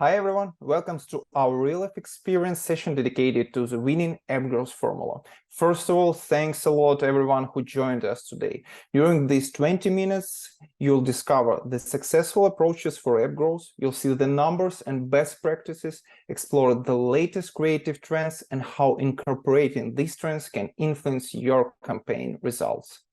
Hi everyone, welcome to our real-life experience session dedicated to the winning app growth formula. First of all, thanks a lot to everyone who joined us today. During these 20 minutes, you'll discover the successful approaches for app growth, you'll see the numbers and best practices, explore the latest creative trends and how incorporating these trends can influence your campaign results.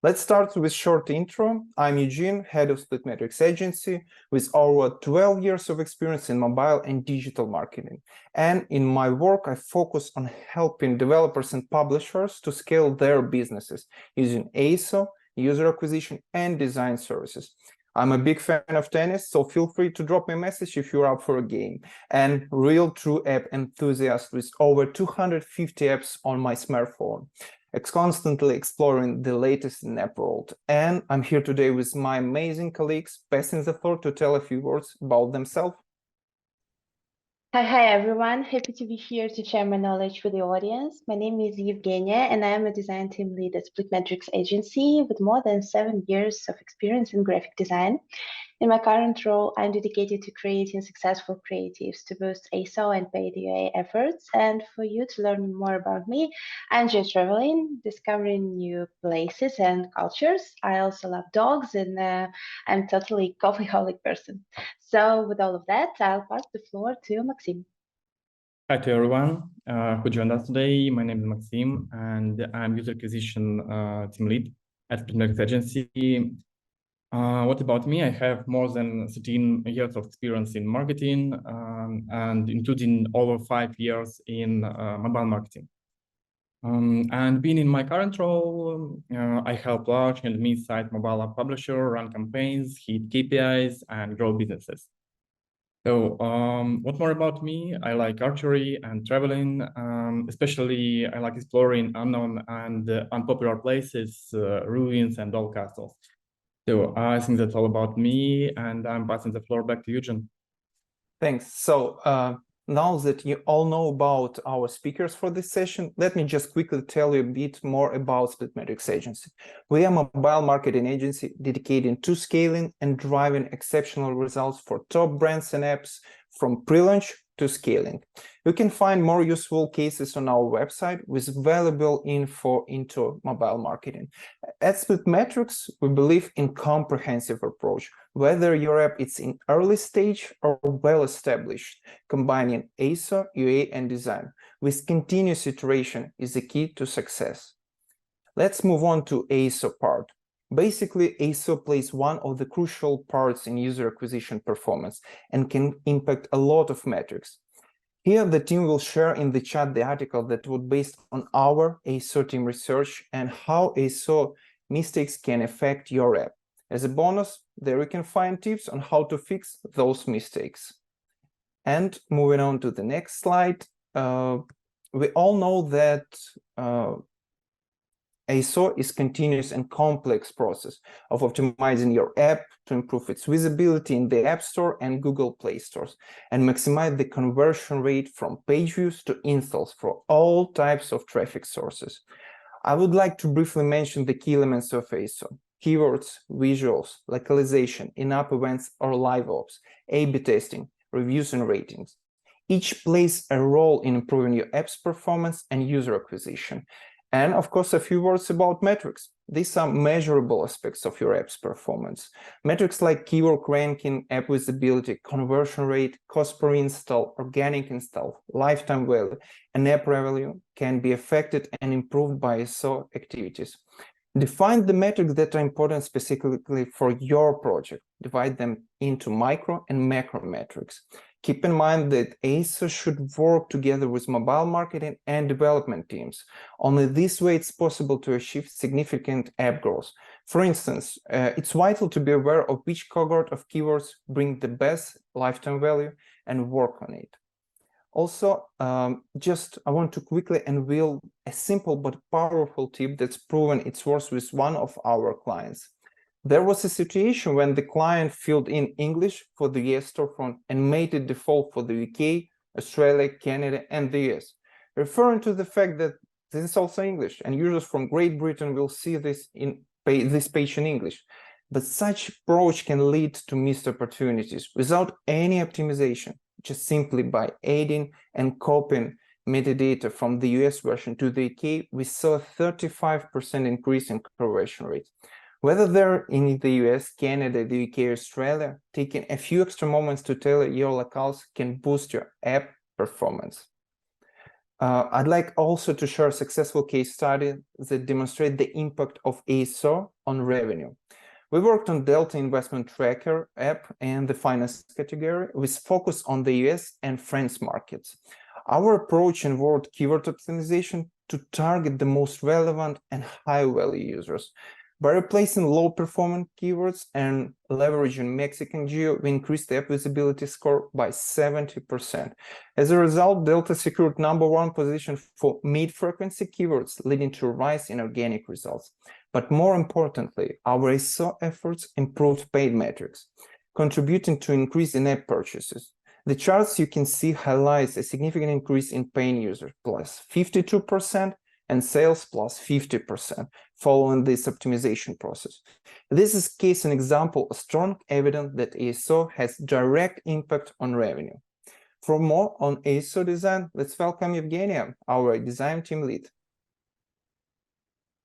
Let's start with a short intro. I'm Eugene, head of SplitMetrics Agency, with over 12 years of experience in mobile and digital marketing. And in my work, I focus on helping developers and publishers to scale their businesses using ASO, user acquisition, and design services. I'm a big fan of tennis, so feel free to drop me a message if you're up for a game. And real true app enthusiast with over 250 apps on my smartphone. Constantly exploring the latest in app world. And I'm here today with my amazing colleagues, passing the floor to tell a few words about themselves. Hi everyone. Happy to be here to share my knowledge with the audience. My name is Evgenia and I am a design team lead at SplitMetrics Agency with more than 7 years of experience in graphic design. In my current role, I'm dedicated to creating successful creatives to boost ASO and paid UA efforts. And for you to learn more about me, I enjoy traveling, discovering new places and cultures. I also love dogs and I'm totally coffeeholic person. So with all of that, I'll pass the floor to Maxim. Hi to everyone who joined us today. My name is Maxim and I'm user acquisition team lead at SplitMetrics Agency. What about me? I have more than 13 years of experience in marketing and including over 5 years in mobile marketing. And being in my current role, I help large and mid-sized mobile app publisher run campaigns, hit KPIs, and grow businesses. So what more about me? I like archery and traveling, especially I like exploring unknown and unpopular places, ruins and old castles. So I think that's all about me, and I'm passing the floor back to Eugene. Thanks. So now that you all know about our speakers for this session, let me just quickly tell you a bit more about SplitMetrics Agency. We are a mobile marketing agency dedicated to scaling and driving exceptional results for top brands and apps from pre-launch to scaling. You can find more useful cases on our website with valuable info into mobile marketing. At SplitMetrics, we believe in comprehensive approach, whether your app is in early stage or well established. Combining ASO, UA, and design with continuous iteration is the key to success. Let's move on to ASO part. Basically, ASO plays one of the crucial parts in user acquisition performance and can impact a lot of metrics. Here, the team will share in the chat the article that was based on our ASO team research and how ASO mistakes can affect your app. As a bonus, there you can find tips on how to fix those mistakes. And moving on to the next slide, we all know that ASO is continuous and complex process of optimizing your app to improve its visibility in the App Store and Google Play stores and maximize the conversion rate from page views to installs for all types of traffic sources. I would like to briefly mention the key elements of ASO: keywords, visuals, localization, in-app events or live ops, A/B testing, reviews and ratings. Each plays a role in improving your app's performance and user acquisition. And of course, a few words about metrics. These are measurable aspects of your app's performance. Metrics like keyword ranking, app visibility, conversion rate, cost per install, organic install, lifetime value, and app revenue can be affected and improved by ASO activities. Define the metrics that are important specifically for your project. Divide them into micro and macro metrics. Keep in mind that ASO should work together with mobile marketing and development teams. Only this way it's possible to achieve significant app growth. For instance, it's vital to be aware of which cohort of keywords bring the best lifetime value and work on it. Also, I want to quickly unveil a simple but powerful tip that's proven its worth with one of our clients. There was a situation when the client filled in English for the US storefront and made it default for the UK, Australia, Canada, and the US, referring to the fact that this is also English, and users from Great Britain will see this page in English. But such approach can lead to missed opportunities without any optimization. just simply by adding and copying metadata from the US version to the UK, we saw a 35% increase in conversion rate. Whether they're in the US, Canada, the UK, or Australia, taking a few extra moments to tailor your locales can boost your app performance. I'd like also to share a successful case study that demonstrates the impact of ASO on revenue. We worked on Delta Investment Tracker app and the finance category with focus on the US and France markets. Our approach involved keyword optimization to target the most relevant and high-value users. By replacing low-performing keywords and leveraging Mexican geo, we increased the app visibility score by 70%. As a result, Delta secured #1 position for mid-frequency keywords, leading to a rise in organic results. But more importantly, our ASO efforts improved paid metrics, contributing to an increase in app purchases. The charts you can see highlights a significant increase in paying users, plus 52%, and sales plus 50% following this optimization process. This is case and example of strong evidence that ASO has direct impact on revenue. For more on ASO design, let's welcome Evgenia, our design team lead.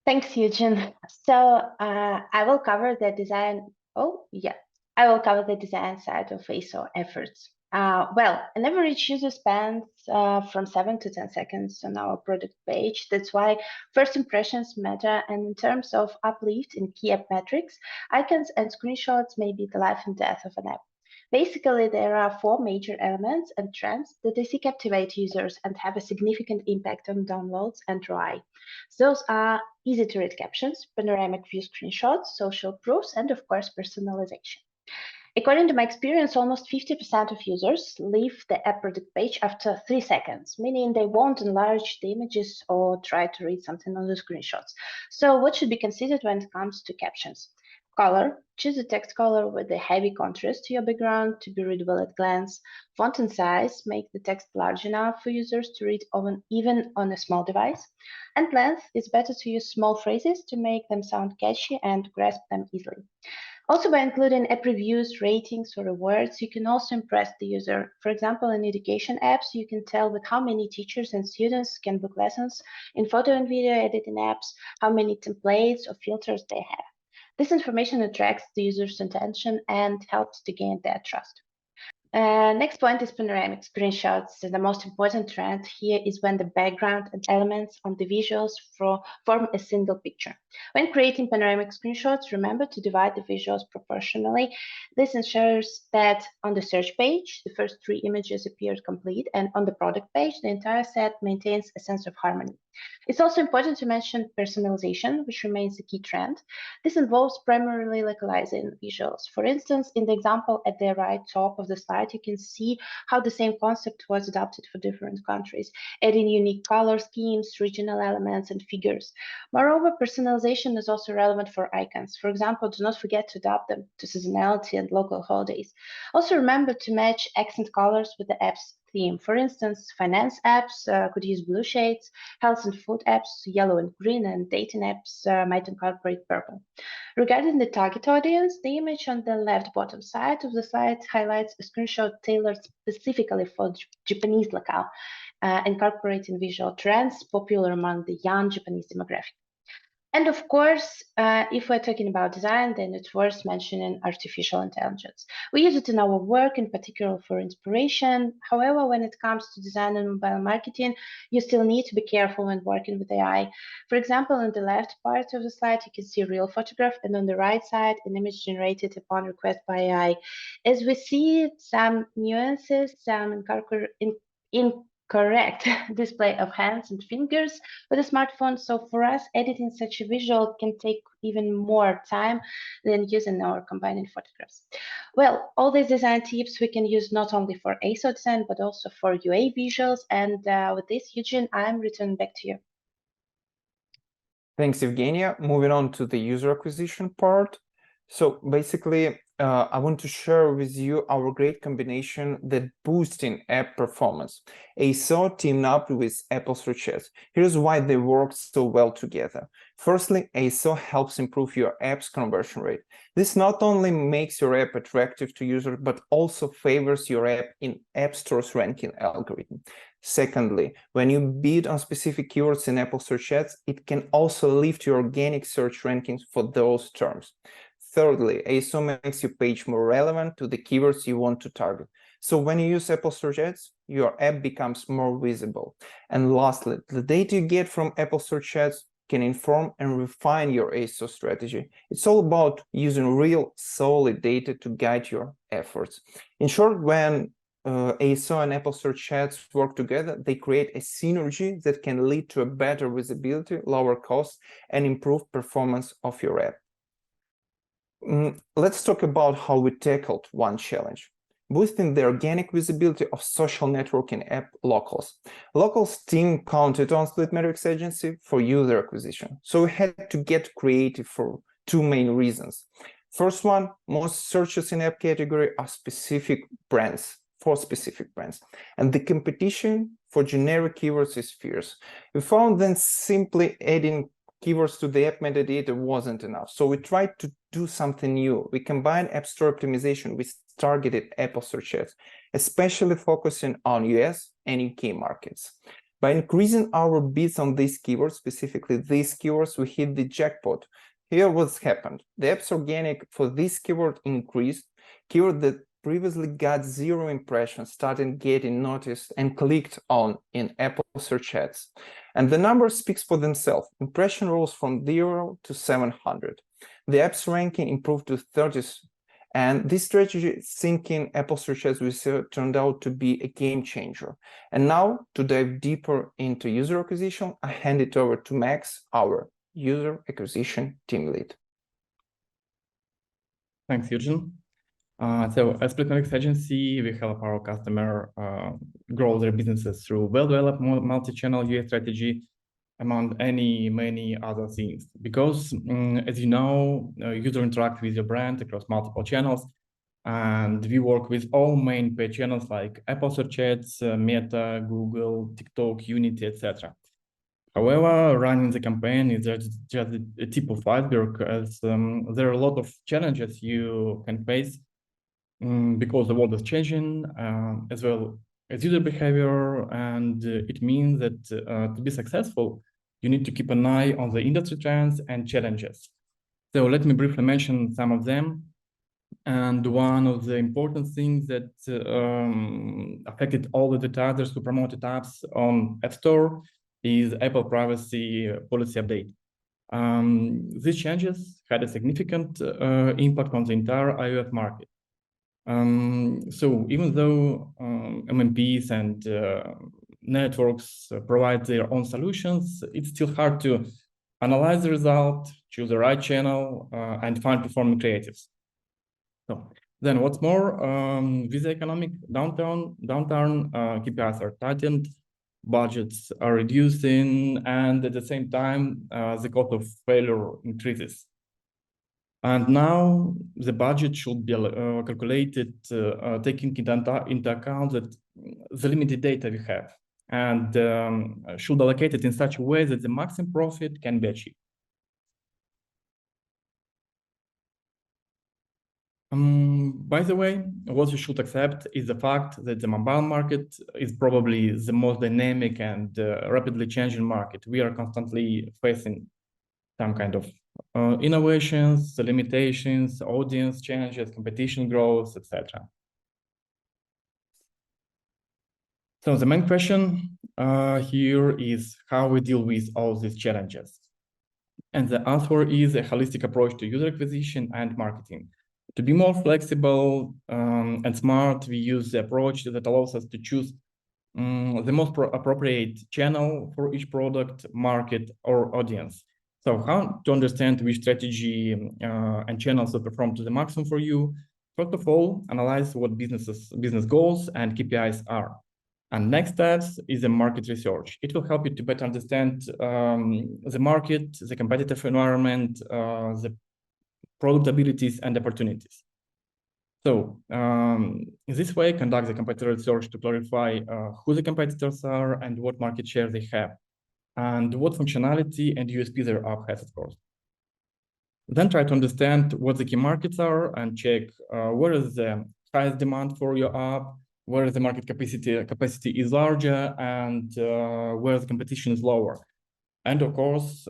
Thanks, Eugene. So I will cover the design. I will cover the design side of ASO efforts. Well, an average user spends from 7 to 10 seconds on our product page. That's why first impressions matter. And in terms of uplift in key app metrics, icons and screenshots may be the life and death of an app. Basically, there are 4 major elements and trends that they see captivate users and have a significant impact on downloads and ROI. Those are easy-to-read captions, panoramic view screenshots, social proofs, and of course, personalization. According to my experience, almost 50% of users leave the app product page after 3 seconds, meaning they won't enlarge the images or try to read something on the screenshots. So what should be considered when it comes to captions? Color, choose a text color with a heavy contrast to your background to be readable at glance. Font and size, make the text large enough for users to read even on a small device. And length, it's better to use small phrases to make them sound catchy and grasp them easily. Also, by including app reviews, ratings, or rewards, you can also impress the user. For example, in education apps, you can tell with how many teachers and students can book lessons. In photo and video editing apps, how many templates or filters they have. This information attracts the user's attention and helps to gain their trust. Next point is panoramic screenshots. The most important trend here is when the background and elements on the visuals form a single picture. When creating panoramic screenshots, remember to divide the visuals proportionally. This ensures that on the search page, the first 3 images appear complete, and on the product page, the entire set maintains a sense of harmony. It's also important to mention personalization, which remains a key trend. This involves primarily localizing visuals. For instance, in the example at the right top of the slide, you can see how the same concept was adapted for different countries, adding unique color schemes, regional elements, and figures. Moreover, personalization is also relevant for icons. For example, do not forget to adapt them to seasonality and local holidays. Also, remember to match accent colors with the app's theme. For instance, finance apps could use blue shades, health and food apps, yellow and green, and dating apps might incorporate purple. Regarding the target audience, the image on the left bottom side of the slide highlights a screenshot tailored specifically for Japanese locale, incorporating visual trends popular among the young Japanese demographic. And of course, if we're talking about design, then it's worth mentioning artificial intelligence. We use it in our work, in particular for inspiration. However, when it comes to design and mobile marketing, you still need to be careful when working with AI. For example, on the left part of the slide, you can see a real photograph, and on the right side, an image generated upon request by AI. As we see some nuances, some incorrect display of hands and fingers with a smartphone. So for us, editing such a visual can take even more time than using or combining photographs. Well, all these design tips we can use not only for ASO design, but also for UA visuals. And with this, Eugene, I'm returning back to you. Thanks, Evgenia. Moving on to the user acquisition part. So basically, I want to share with you our great combination that boosting app performance. ASO teamed up with Apple Search Ads. Here's why they work so well together. Firstly, ASO helps improve your app's conversion rate. This not only makes your app attractive to users, but also favors your app in App Store's ranking algorithm. Secondly, when you bid on specific keywords in Apple Search Ads, it can also lift your organic search rankings for those terms. Thirdly, ASO makes your page more relevant to the keywords you want to target. So when you use Apple Search Ads, your app becomes more visible. And lastly, the data you get from Apple Search Ads can inform and refine your ASO strategy. It's all about using real, solid data to guide your efforts. In short, when ASO and Apple Search Ads work together, they create a synergy that can lead to a better visibility, lower costs, and improved performance of your app. Let's talk about how we tackled one challenge: boosting the organic visibility of social networking app Locals. Locals team counted on SplitMetrics Agency for user acquisition, so we had to get creative for two main reasons. First one, most searches in app category are specific brands, for specific brands, and the competition for generic keywords is fierce. We found that simply adding keywords to the app metadata wasn't enough, so we tried to do something new. We combined App Store optimization with targeted Apple Search Ads, especially focusing on US and UK markets. By increasing our bids on these keywords, specifically these keywords, we hit the jackpot. Here what's happened: the app's organic for this keyword increased. Keyword that previously got 0 impressions started getting noticed and clicked on in Apple Search Ads. And the number speaks for themselves. Impression rose from 0 to 700. The app's ranking improved to 30s. And this strategy, syncing Apple Search Ads with SEO, turned out to be a game changer. And now, to dive deeper into user acquisition, I hand it over to Max, our user acquisition team lead. Thanks, Eugene. So as SplitMetrics Agency, we help our customer grow their businesses through well-developed multi-channel UA strategy, among many other things. Because as you know, user interact with your brand across multiple channels, and we work with all main paid channels like Apple Search Ads, Meta, Google, TikTok, Unity, etc. However, running the campaign is just a tip of iceberg, as there are a lot of challenges you can face because the world is changing, as well as user behavior, and it means that to be successful, you need to keep an eye on the industry trends and challenges. So let me briefly mention some of them. And one of the important things that affected all the advertisers who promoted apps on App Store is Apple privacy policy update. These changes had a significant impact on the entire iOS market. So even though MMPs and networks provide their own solutions, it's still hard to analyze the result, choose the right channel, and find performing creatives. So then what's more, with the economic downturn, KPIs are tightened, budgets are reducing, and at the same time, the cost of failure increases. And now the budget should be calculated taking into account that the limited data we have, and should allocate it in such a way that the maximum profit can be achieved. By the way, what you should accept is the fact that the mobile market is probably the most dynamic and rapidly changing market. We are constantly facing some kind of innovations, limitations, audience changes, competition growth, etc. So the main question here is how we deal with all these challenges. And the answer is a holistic approach to user acquisition and marketing. To be more flexible and smart, we use the approach that allows us to choose the most appropriate channel for each product, market, or audience. So how to understand which strategy and channels will perform to the maximum for you? First of all, analyze what business goals and KPIs are. And next steps is the market research. It will help you to better understand the market, the competitive environment, the product abilities and opportunities. So in this way, conduct the competitor research to clarify who the competitors are and what market share they have, and what functionality and USP their app has, of course. Then try to understand what the key markets are and check where is the highest demand for your app, where the market capacity is larger, and where the competition is lower. And of course,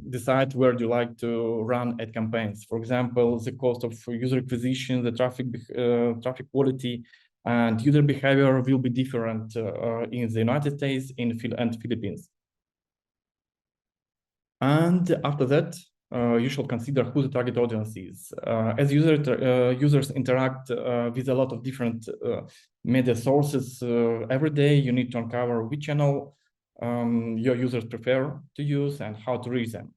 decide where do you like to run ad campaigns. For example, the cost of user acquisition, the traffic quality, and user behavior will be different in the United States and Philippines. And after that, you should consider who the target audience is. As users interact with a lot of different media sources every day, you need to uncover which channel your users prefer to use and how to reach them.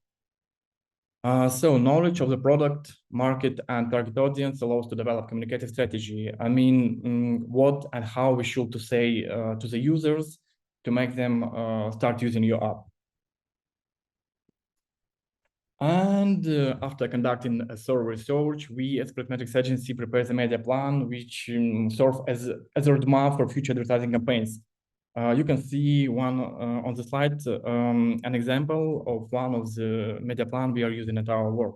So knowledge of the product, market, and target audience allows to develop communicative strategy. I mean, what and how we should to say to the users to make them start using your app. And after conducting a thorough research, we at SplitMetrics Agency prepare the media plan, which serves as a roadmap for future advertising campaigns. You can see one on the slide, an example of one of the media plan we are using at our work.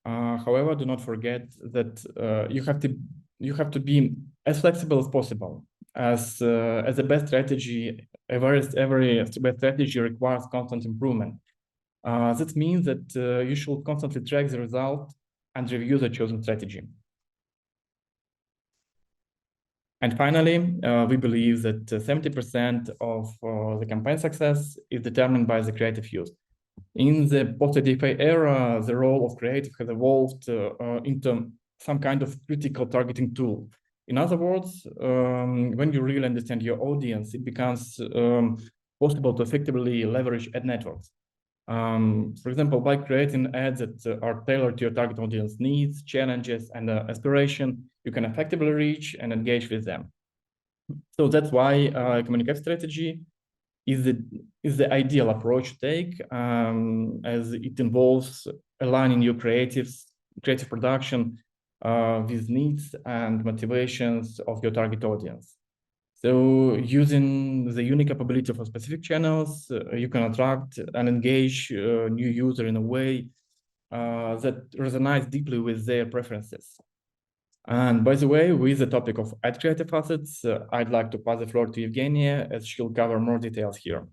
However, do not forget that you have to be as flexible as possible, as the best strategy, every best strategy requires constant improvement. That means that you should constantly track the result and review the chosen strategy. And finally, we believe that 70% of the campaign success is determined by the creative use. In the post-ADFA era, the role of creative has evolved into some kind of critical targeting tool. In other words, when you really understand your audience, it becomes possible to effectively leverage ad networks. For example, by creating ads that are tailored to your target audience needs, challenges, and aspiration, you can effectively reach and engage with them. So that's why communicative strategy is the ideal approach to take, as it involves aligning your creative production with needs and motivations of your target audience. So using the unique capability for specific channels, you can attract and engage new users in a way that resonates deeply with their preferences. And by the way, with the topic of ad creative assets, I'd like to pass the floor to Evgenia, as she'll cover more details here.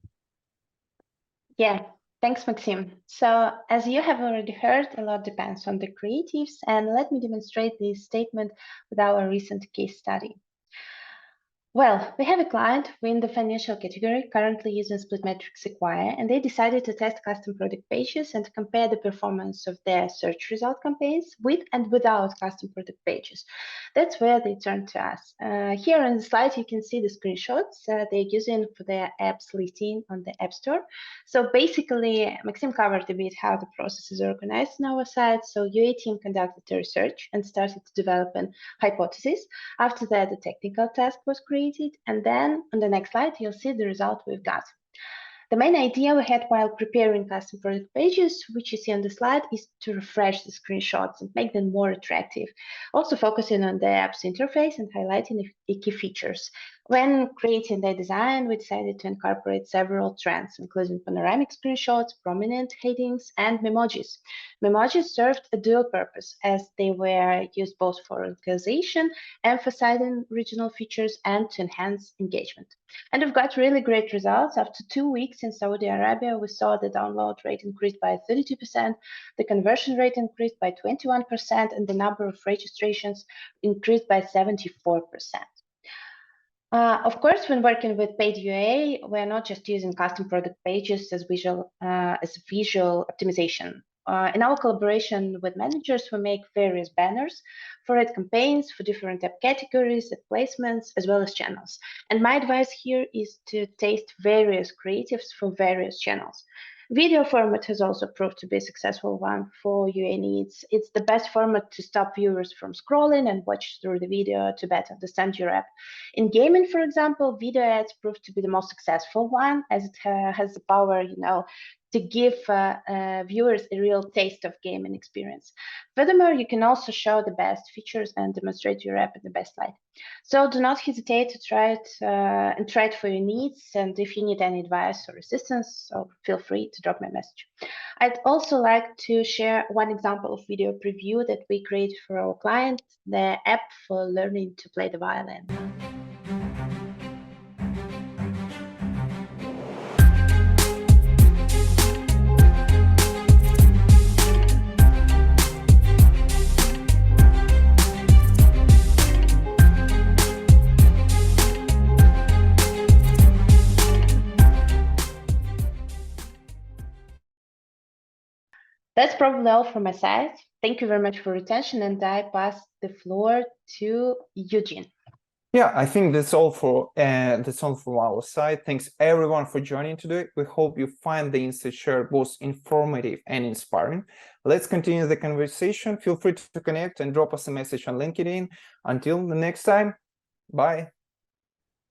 Yeah, thanks, Maxim. So as you have already heard, a lot depends on the creatives, and let me demonstrate this statement with our recent case study. Well, we have a client in the financial category currently using SplitMetrics Acquire, and they decided to test custom product pages and compare the performance of their search result campaigns with and without custom product pages. That's where they turned to us. Here on the slide, you can see the screenshots they're using for their apps listing on the App Store. So basically, Maxim covered a bit how the process is organized on our side. So UA team conducted the research and started to develop an hypothesis. After that, the technical task was created. And then on the next slide, you'll see the result we've got. The main idea we had while preparing custom product pages, which you see on the slide, is to refresh the screenshots and make them more attractive. Also focusing on the app's interface and highlighting the key features. When creating the design, we decided to incorporate several trends, including panoramic screenshots, prominent headings, and memojis. Memojis served a dual purpose, as they were used both for localization, emphasizing regional features, and to enhance engagement. And we've got really great results. After 2 weeks in Saudi Arabia, we saw the download rate increased by 32%, the conversion rate increased by 21%, and the number of registrations increased by 74%. Of course, when working with paid UA, we're not just using custom product pages as visual optimization. In our collaboration with managers, we make various banners for ad campaigns, for different app categories, ad placements, as well as channels. And my advice here is to test various creatives for various channels. Video format has also proved to be a successful one for UA needs. It's the best format to stop viewers from scrolling and watch through the video to better understand your app. In gaming, for example, video ads proved to be the most successful one, as it has the power, to to give viewers a real taste of gaming experience. Furthermore, you can also show the best features and demonstrate your app in the best light. So do not hesitate to try it for your needs. And if you need any advice or assistance, so feel free to drop me a message. I'd also like to share one example of video preview that we created for our client, the app for learning to play the violin. That's probably all from my side. Thank you very much for your attention, and I pass the floor to Eugene. Yeah, I think that's all from our side. Thanks everyone for joining today. We hope you find the insights shared both informative and inspiring. Let's continue the conversation. Feel free to connect and drop us a message on LinkedIn. Until the next time, bye.